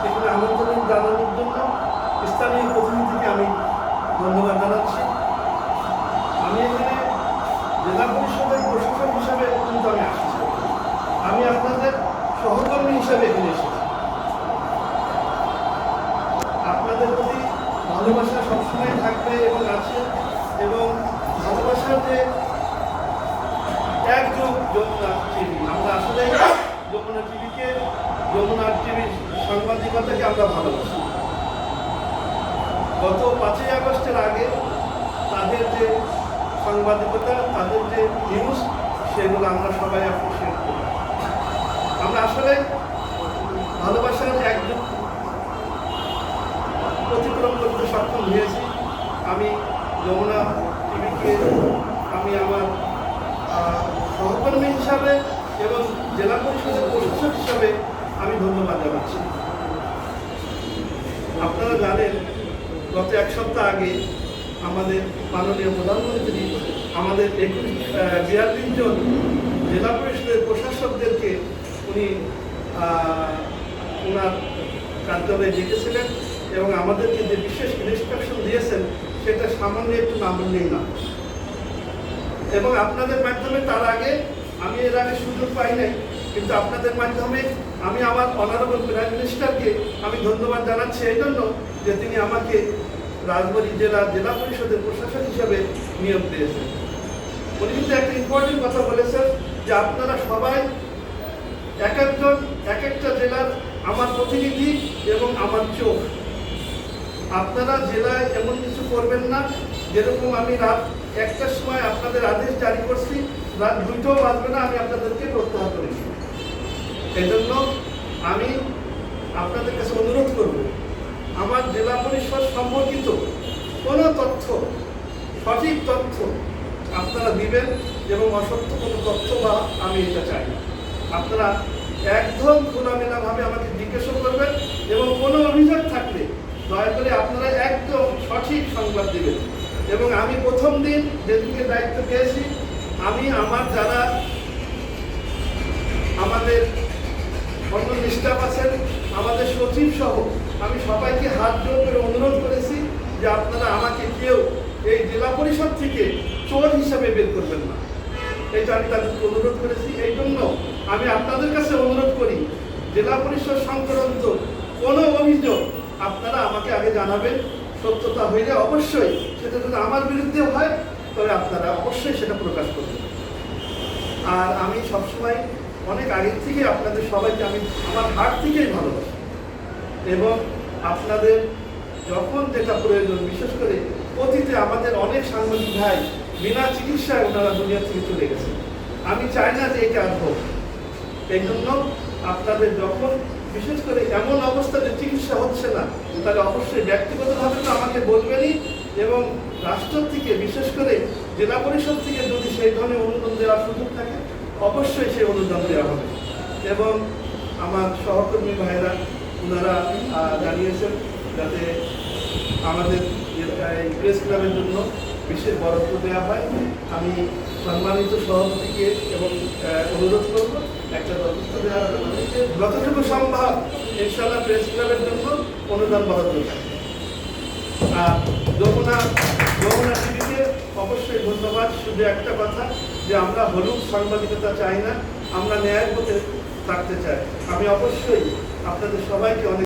এখানে আমন্ত্রণ জানানোর জন্য স্থানীয় প্রতিনিধিকে আমি ধন্যবাদ জানাচ্ছি। আমি এখানে জেলা পরিষদের প্রশাসক হিসাবে কিন্তু আমি আসছি, আমি আপনাদের সহকর্মী হিসাবে এখানে এসেছি। আপনাদের প্রতি ভালোবাসা সবসময় থাকবে এবং আছে, এবং ভালোবাসার যে একযোগ যমুনা টিভি, আমরা আসলে যমুনা টিভিকে, যমুনা টিভির সাংবাদিকতাকে আমরা ভালোবাসি। গত 5ই আগস্টের আগে তাদের যে সাংবাদিকতা, তাদের যে নিউজ, সেগুলো আমরা সবাই অ্যাপ্রিসিয়েট করি। আমরা আসলে ভালোবাসার একযোগ অতিক্রম করতে সক্ষম হয়েছি। আমি যমুনা টিভিকে আমি আমার সহকর্মী হিসাবে এবং জেলা পরিষদের প্রশাসক হিসাবে আমি ধন্যবাদ জানাচ্ছি। আপনারা জানেন, গত 1 সপ্তাহ আগে আমাদের মাননীয় প্রধানমন্ত্রী আমাদের 42 জন জেলা পরিষদের প্রশাসকদেরকে উনি ওনার কার্যালয়ে ডেকেছিলেন এবং আমাদেরকে যে বিশেষ ইনস্ট্রাকশন দিয়েছেন সেটা সামান্য একটু না বললেই না। এবং আপনাদের মাধ্যমে, তার আগে আমি এর আগে সুযোগ পাই নাই, কিন্তু আপনাদের মাধ্যমে আমি আমার অনারেবল প্রাইম মিনিস্টারকে আমি ধন্যবাদ জানাচ্ছি এই জন্য যে তিনি আমাকে রাজবাড়ী জেলা পরিষদের প্রশাসক হিসাবে নিয়োগ দিয়েছেন। উনি কিন্তু একটা ইম্পর্টেন্ট কথা বলেছেন যে আপনারা সবাই এক একজন এক একটা জেলার আমার প্রতিনিধি এবং আমার চোখ। আপনারা জেলায় এমন কিছু করবেন না যেরকম আমি রাত 1টার সময় আপনাদের আদেশ জারি করছি, রাত 2টাও বাজবে না আমি আপনাদেরকে প্রত্যাহার করেছি। এই জন্য আমি আপনাদের কাছে অনুরোধ করব, আমার জেলা পরিষদ সম্পর্কিত কোনো তথ্য, সঠিক তথ্য আপনারা দিবেন এবং অসত্য কোনো তথ্য বা আমি এটা চাই না। আপনারা একদম খোলামেলাভাবে আমাকে জিজ্ঞাসা করবেন এবং কোনো অভিযোগ থাকলে দয়া করে আপনারা একদম সঠিক সংবাদ দিবেন। এবং আমি প্রথম দিন যেদিকে দায়িত্ব পেয়েছি, আমি আমার যারা আমাদের অন্য স্টাফ আছেন, আমাদের সচিব সহ আমি সবাইকে হাত জোড় করে অনুরোধ করেছি যে আপনারা আমাকে কেউ এই জেলা পরিষদ থেকে চোর হিসাবে বের করবেন না। এটা আমি তাদেরকে অনুরোধ করেছি। এই জন্য আমি আপনাদের কাছে অনুরোধ করি, জেলা পরিষদ সংক্রান্ত কোনো অভিযোগ আপনারা আমাকে আগে জানাবেন। সত্যতা হইলে অবশ্যই, সেটা যদি আমার বিরুদ্ধে হয় তবে আপনারা অবশ্যই সেটা প্রকাশ করবেন। আর আমি সবসময় অনেক আগের থেকে আপনাদের সবাইকে আমি আমার হার্ট থেকেই ভালোবাসি এবং আপনাদের যখন যেটা প্রয়োজন, বিশেষ করে অতীতে আমাদের অনেক সাংবাদিক ভাই বিনা চিকিৎসায় ওনারা দুনিয়া থেকে চলে গেছে। আমি চাই না যে এটা আর হোক। এই জন্য আপনাদের যখন বিশেষ করে এমন অবস্থা যে চিকিৎসা হচ্ছে না, তাহলে অবশ্যই ব্যক্তিগতভাবে তো আমাকে বলবেনই, এবং রাষ্ট্র থেকে বিশেষ করে জেলা পরিষদ থেকে যদি সেই ধরনের অনুদান দেওয়ার সুযোগ থাকে অবশ্যই সেই অনুদান দেওয়া হবে। এবং আমার সহকর্মী ভাইরা ওনারা জানিয়েছেন যাতে আমাদের প্রেস ক্লাবের জন্য বিশেষ বরাদ্দ দেওয়া হয়। আমি সম্মানিত সভাপতিকে এবং অনুরোধ করব একটা ব্যবস্থা দেওয়ার যতটুকু সম্ভব ইনশাআল্লাহ প্রেস ক্লাবের জন্য অনুদান বরাদ্দ থাকে। আর যমুনা টিভিকে অবশ্যই ধন্যবাদ। শুধু একটা কথা, যে আমরা হলুদ সাংবাদিকতা চাই না, আমরা ন্যায়ের পথে থাকতে চাই। আমি অবশ্যই আপনাদের সবাইকে অনেক